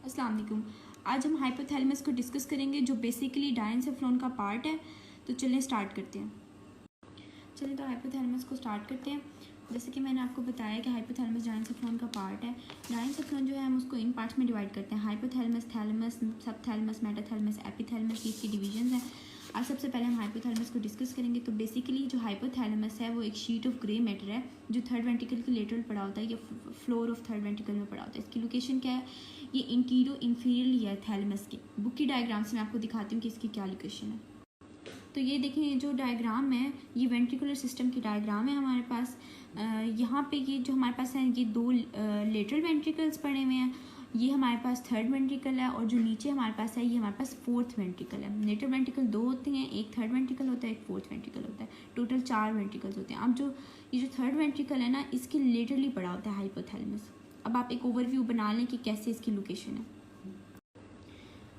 अस्सलाम वालेकुम। आज हम हाइपोथैलेमस को डिस्कस करेंगे जो बेसिकली डायंसेफ्लॉन का पार्ट है। तो चलें स्टार्ट करते हैं। चलिए तो हाइपोथैलेमस को स्टार्ट करते हैं। जैसे कि मैंने आपको बताया कि हाइपोथैलेमस डायंसेफ्लॉन का पार्ट है। डायंसेफ्लॉन जो है हम उसको इन पार्ट्स में डिवाइड करते हैं, hypothalamus, thalamus, subthalamus, metathalamus, epithalamus, ये इसकी डिवीजन है। आज सबसे पहले हम हाइपोथैलेमस को डिस्कस करेंगे। तो बेसिकली जो हाइपोथैलेमस है वो एक शीट ऑफ ग्रे मैटर है जो थर्ड वेंट्रिकल के लेटरल पड़ा होता है या फ्लोर ऑफ थर्ड वेंट्रिकल में पड़ा होता है। इसकी लोकेशन क्या है? ये इंटीरियो इन्फीरियल है थैलेमस की। बुक की डायग्राम से मैं आपको दिखाती हूँ कि इसकी क्या लोकेशन है। तो ये देखें, ये जो डायग्राम है ये वेंट्रिकुलर सिस्टम की डायग्राम है हमारे पास। यहाँ पे ये जो हमारे पास है ये दो लेटरल वेंट्रिकल्स पड़े हुए हैं। ये हमारे पास थर्ड वेंट्रिकल है और जो नीचे हमारे पास है ये हमारे पास फोर्थ वेंट्रिकल है। लेटरल वेंट्रिकल दो होते हैं, एक थर्ड वेंट्रिकल होता है, एक फोर्थ वेंट्रिकल होता है। टोटल 4 वेंट्रिकल्स होते हैं। अब जो ये जो थर्ड वेंट्रिकल है ना, इसके लेटरली पड़ा होता है हाइपोथैलेमस। अब आप एक ओवरव्यू बना लें कि कैसे इसकी लोकेशन है।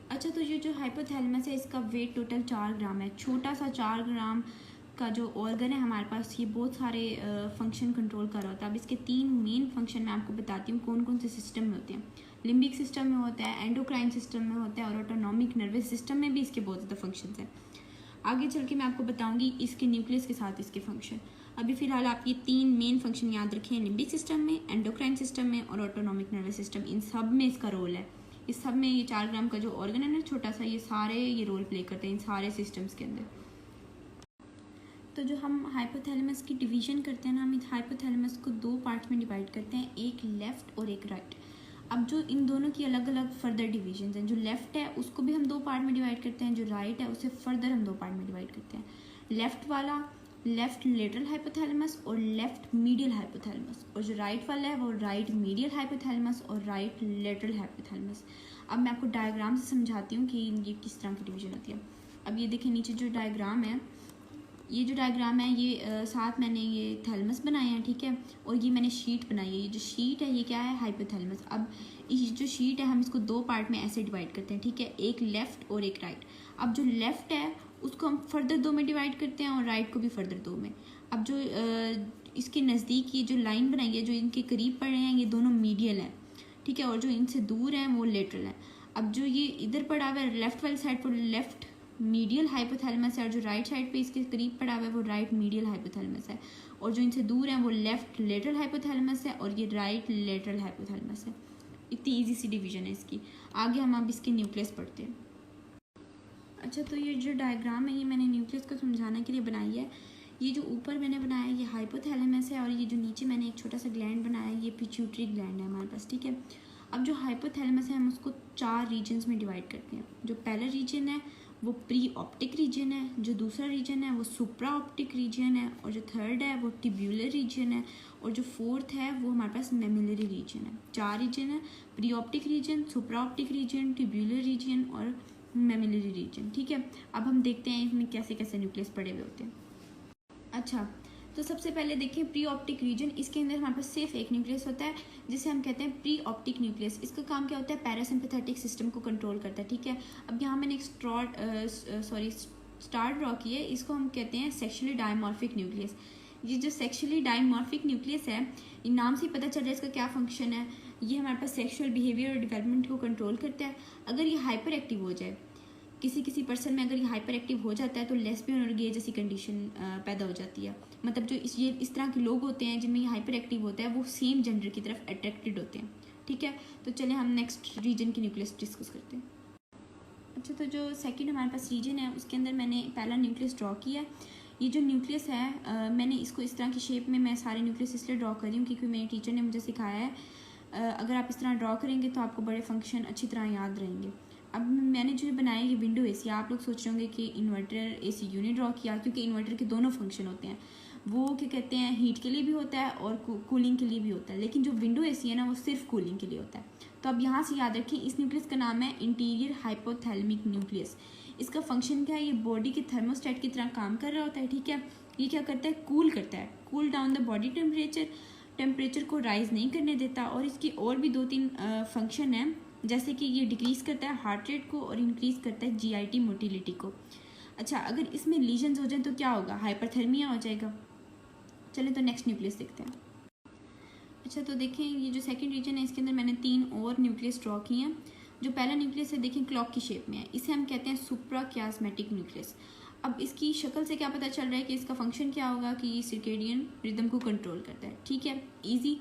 अच्छा, तो ये जो हाइपोथैलेमस है इसका वेट टोटल 4 ग्राम है। छोटा सा 4 ग्राम का जो ऑर्गन है हमारे पास, ये बहुत सारे फंक्शन कंट्रोल कर रहा होता है। अब इसके 3 मेन फंक्शन मैं आपको बताती हूँ कौन कौन से सिस्टम में होते हैं। लिम्बिक सिस्टम में होता है, एंडोक्राइन सिस्टम में होता है और ऑटोनॉमिक नर्वस सिस्टम में भी इसके बहुत ज़्यादा फंक्शंस हैं। आगे चल के मैं आपको बताऊंगी इसके न्यूक्लियस के साथ इसके फंक्शन। अभी फिलहाल आप ये 3 मेन फंक्शन याद रखें, लिम्बिक सिस्टम में, एंडोक्राइन सिस्टम में और ऑटोनॉमिक नर्वस सिस्टम। इन सब में इसका रोल है। इस सब में ये 4 ग्राम का जो ऑर्गन है ना छोटा सा, ये सारे ये रोल प्ले करते हैं इन सारे सिस्टम्स के अंदर। तो जो हम हाइपोथैलेमस की डिवीजन करते हैं ना, हम इस हाइपोथैलेमस को 2 पार्ट्स में डिवाइड करते हैं, एक लेफ़्ट और एक राइट। अब जो इन दोनों की अलग अलग फर्दर डिवीजन हैं, जो लेफ़्ट है उसको भी हम 2 पार्ट में डिवाइड करते हैं, जो राइट है उसे फर्दर हम 2 पार्ट में डिवाइड करते हैं। लेफ़्ट वाला लेफ़्ट लेटरल हाइपोथैलेमस और लेफ़्ट मीडियल हाइपोथैलेमस, और जो राइट वाला है वो राइट मीडियल हाइपोथैलेमस और राइट लेटरल हाइपोथैलेमस। अब मैं आपको डायग्राम से समझाती हूँ कि ये किस तरह की डिवीजन होती है। अब ये देखिए नीचे जो डायग्राम है, ये जो डायग्राम है ये साथ मैंने ये थैलेमस बनाए हैं, ठीक है, और ये मैंने शीट बनाई है। ये जो शीट है ये क्या है? हाइपोथैलेमस। अब ये जो शीट है हम इसको 2 पार्ट में ऐसे डिवाइड करते हैं, ठीक है, एक लेफ़्ट और एक राइट। अब जो लेफ़्ट है उसको हम फर्दर 2 में डिवाइड करते हैं और राइट को भी फर्दर 2 में। अब जो इसके नज़दीक ये जो लाइन बनाई है, जो इनके करीब पड़ रहे हैं, ये दोनों मीडियल हैं, ठीक है, और जो इनसे दूर हैं वो लेटरल हैं। अब जो ये इधर पड़ा हुआ है लेफ़्ट वाली साइड पर लेफ़्ट मीडियल हाइपोथैलेमस है और जो राइट साइड पे इसके करीब पड़ा हुआ है वो राइट मीडियल हाइपोथैलेमस है, और जो इनसे दूर है वो लेफ़्ट लेटरल हाइपोथैलेमस है और ये राइट लेटरल हाइपोथैलेमस है। इतनी इजी सी डिवीजन है इसकी। आगे हम अब इसके न्यूक्लियस पढ़ते हैं। अच्छा, तो ये जो डायग्राम है ये मैंने न्यूक्लियस को समझाने के लिए बनाई है। ये जो ऊपर मैंने बनाया है ये हाइपोथैलेमस है और ये जो नीचे मैंने एक छोटा सा ग्लैंड बनाया है ये पिट्यूटरी ग्लैंड है हमारे पास, ठीक है। अब जो हाइपोथैलेमस है हम उसको 4 रीजन्स में डिवाइड करते हैं। जो पहला रीजन है वो प्री ऑप्टिक रीजन है, जो दूसरा रीजन है वो सुप्रा ऑप्टिक रीजन है, और जो थर्ड है वो टिब्यूलर रीजन है, और जो फोर्थ है वो हमारे पास मेमिलरी रीजन है। 4 रीजन है, preoptic region, supraoptic region, tuberal region और मेमिलरी रीजन, ठीक है। अब हम देखते हैं इसमें कैसे कैसे न्यूक्लियस पड़े हुए होते हैं। अच्छा, तो सबसे पहले देखिए प्री ऑप्टिक रीजन, इसके अंदर हमारे पास सिर्फ एक न्यूक्लियस होता है जिसे हम कहते हैं प्री ऑप्टिक न्यूक्लियस। इसका काम क्या होता है? पैरासिम्पैथेटिक सिस्टम को कंट्रोल करता है, ठीक है। अब यहाँ मैंने एक स्टार ड्रॉ की है, इसको हम कहते हैं सेक्शुअली डायमॉर्फिक न्यूक्लियस। ये जो सेक्शुअली डायमॉर्फिक न्यूक्लियस है, नाम से पता चल रहा है इसका क्या फंक्शन है। ये हमारे पास सेक्शुअल बिहेवियर और डेवलपमेंट को कंट्रोल करता है। अगर ये हाइपर एक्टिव हो जाए, किसी पर्सन में अगर ये हाइपर एक्टिव हो जाता है तो लेस्बियन और गे जैसी कंडीशन पैदा हो जाती है। मतलब जो इस तरह के लोग होते हैं जिनमें ये हाइपर एक्टिव होता है वो सेम जेंडर की तरफ अट्रैक्टेड होते हैं, ठीक है। तो चलिए हम नेक्स्ट रीजन की न्यूक्लियस डिस्कस करते हैं। अच्छा, तो जो सेकंड हमारे पास रीजन है उसके अंदर मैंने पहला न्यूक्लियस ड्रॉ किया है। ये जो न्यूक्लियस है मैंने इसको इस तरह की शेप में, मैं सारे न्यूक्लियस इसलिए ड्रॉ कर रही हूँ क्योंकि मेरे टीचर ने मुझे सिखाया है अगर आप इस तरह ड्रॉ करेंगे तो आपको बड़े फंक्शन अच्छी तरह याद रहेंगे। अब मैंने जो बनाया ये विंडो एसी, आप लोग सोच रहे होंगे कि इन्वर्टर एसी यूनिट ड्रॉ किया, क्योंकि इन्वर्टर के दोनों फंक्शन होते हैं। वो क्या कहते हैं, हीट के लिए भी होता है और कूलिंग के लिए भी होता है, लेकिन जो विंडो एसी है ना वो सिर्फ कूलिंग के लिए होता है। तो अब यहाँ से याद रखें इस न्यूक्लियस का नाम है इंटीरियर हाइपोथैलेमिक न्यूक्लियस। इसका फंक्शन क्या है? ये बॉडी के थर्मोस्टेट की तरह काम कर रहा होता है, ठीक है। ये क्या करता है? कूल करता है, cool down the body temperature को राइज नहीं करने देता। और इसकी और भी 2-3 फंक्शन है, जैसे कि ये डिक्रीज़ करता है हार्ट रेट को और इंक्रीज़ करता है जीआईटी मोटिलिटी को। अच्छा, अगर इसमें लीजन्स हो जाए तो क्या होगा? हाइपरथर्मिया हो जाएगा। चलिए तो नेक्स्ट न्यूक्लियस देखते हैं। अच्छा, तो देखें ये जो सेकंड रीजन है इसके अंदर मैंने 3 और न्यूक्लियस ड्रॉ किए हैं। जो पहला न्यूक्लियस है देखें क्लॉक की शेप में है, इसे हम कहते हैं सुप्राकियास्मेटिक न्यूक्लियस। अब इसकी शक्ल से क्या पता चल रहा है कि इसका फंक्शन क्या होगा कि ये सर्केडियन रिदम को कंट्रोल करता है। ठीक है, इजी।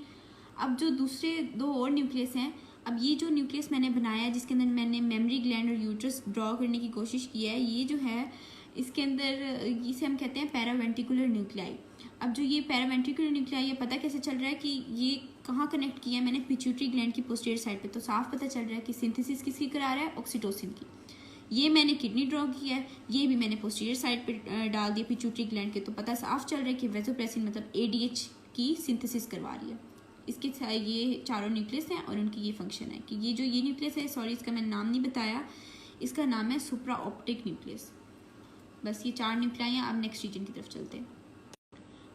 अब जो दूसरे 2 और न्यूक्लियस हैं, अब ये जो न्यूक्लियस मैंने बनाया है जिसके अंदर मैंने मेमोरी ग्लैंड और यूट्रस ड्रॉ करने की कोशिश की है, ये जो है इसके अंदर इसे हम कहते हैं पैरावेंट्रिकुलर न्यूक्लियाई। अब जो ये पैरावेंट्रिकुलर न्यूक्लियाई है, पता कैसे चल रहा है कि ये कहाँ कनेक्ट किया है मैंने पिट्यूटरी ग्लैंड की पोस्टीरियर साइड पे, तो साफ पता चल रहा है कि सिंथेसिस किसकी करा रहा है, ऑक्सीटोसिन की। ये मैंने किडनी ड्रॉ किया है, ये भी मैंने पोस्टीरियर साइड पे डाल दिया पिट्यूटरी ग्लैंड के, तो पता साफ चल रहा है कि वेसोप्रेसिन मतलब ADH की सिंथेसिस करवा रही है। इसके ये चारों न्यूक्लियस हैं और उनकी ये फंक्शन है कि ये न्यूक्लियस है, सॉरी इसका मैंने नाम नहीं बताया, इसका नाम है सुप्रा ऑप्टिक न्यूक्लियस। बस ये 4 न्यूक्लियाई हैं। अब नेक्स्ट रीजन की तरफ चलते हैं।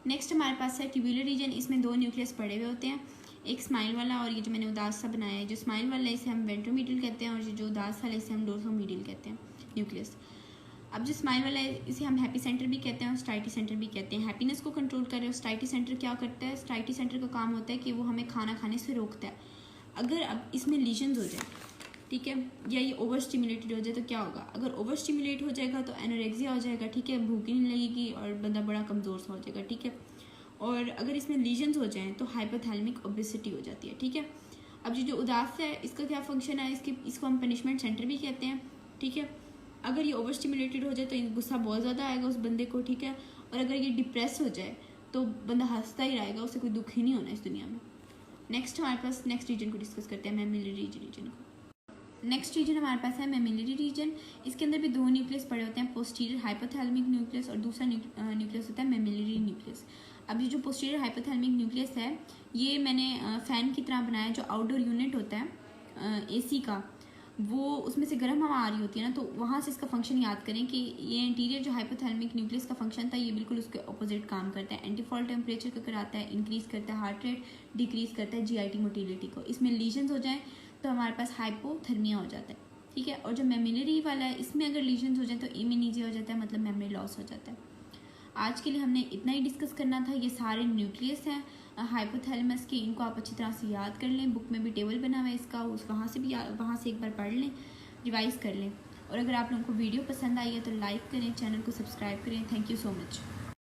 नेक्स्ट हमारे पास है ट्यूबुलर रीजन। इसमें 2 न्यूक्लियस पड़े हुए होते हैं, एक स्माइल वाला और ये जो मैंने उदास सा बनाया है। जो स्माइल वाला है इसे हम वेंट्रोमीडियल कहते हैं और जो उदास वाला है इसे हम डोर्सोमीडियल कहते हैं न्यूक्लियस। अब जो स्माइल वाला है इसे हम हैप्पी सेंटर भी कहते हैं और स्टाइटी सेंटर भी कहते हैं। हैप्पीनेस को कंट्रोल करे। और स्टाइटी सेंटर क्या करता है, स्टाइटी सेंटर का काम होता है कि वो हमें खाना खाने से रोकता है। अगर अब इसमें लीजन्स हो जाए, ठीक है, या ये ओवर स्टिमुलेटेड हो जाए तो क्या होगा, अगर ओवर स्टिमुलेट हो जाएगा तो एनोरेक्सिया हो जाएगा, ठीक है, भूख ही नहीं लगेगी और बंदा बड़ा कमज़ोर सा हो जाएगा, ठीक है। और अगर इसमें लीजन्स हो जाएं तो हाइपोथैलेमिक ओबेसिटी हो जाती है, ठीक है। अब जो उदास है इसका क्या फंक्शन है, इसको हम पनिशमेंट सेंटर भी कहते हैं, ठीक है। अगर ये ओवर स्टिमुलेटेड हो जाए तो गुस्सा बहुत ज़्यादा आएगा उस बंदे को, ठीक है। और अगर ये डिप्रेस हो जाए तो बंदा हंसता ही रहेगा, उसे कोई दुख ही नहीं होना इस दुनिया में। नेक्स्ट हमारे पास नेक्स्ट रीजन को डिस्कस करते हैं, मेमिलरी रीजन को। नेक्स्ट रीजन हमारे पास है मेमिलरी रीजन। इसके अंदर भी 2 न्यूक्लियस पड़े होते हैं, पोस्टीरियर हाइपोथैलेमिक न्यूक्लियस और दूसरा न्यूक्लियस होता है मेमिलरी न्यूक्लियस। अब ये जो पोस्टीरियर हाइपोथैलेमिक न्यूक्लियस है ये मैंने फ़ैन की तरह बनाया। जो आउटडोर यूनिट होता है AC का, वो उसमें से गर्म हवा आ रही होती है ना, तो वहाँ से इसका फंक्शन याद करें कि ये इंटीरियर जो हाइपोथैलेमिक न्यूक्लियस का फंक्शन था ये बिल्कुल उसके ऑपोजिट काम करता है। एंटीफॉल टेम्परेचर को कराता है, इंक्रीज़ करता है हार्ट रेट, डिक्रीज़ करता है GIT मोटिलिटी को। इसमें लीजन्स हो जाएँ तो हमारे पास हाइपोथर्मिया हो जाता है, ठीक है। और जो मेमिलरी वाला है इसमें अगर लीजन्स हो जाए तो इम्यूनिज़िया हो जाता है, मतलब मेमोरी लॉस हो जाता है। आज के लिए हमने इतना ही डिस्कस करना था। ये सारे न्यूक्लियस हैं हाइपोथैलेमस के, इनको आप अच्छी तरह से याद कर लें। बुक में भी टेबल बना हुआ है इसका, वहाँ से एक बार पढ़ लें, रिवाइज़ कर लें। और अगर आप लोगों को वीडियो पसंद आई है तो लाइक करें, चैनल को सब्सक्राइब करें। Thank you so much.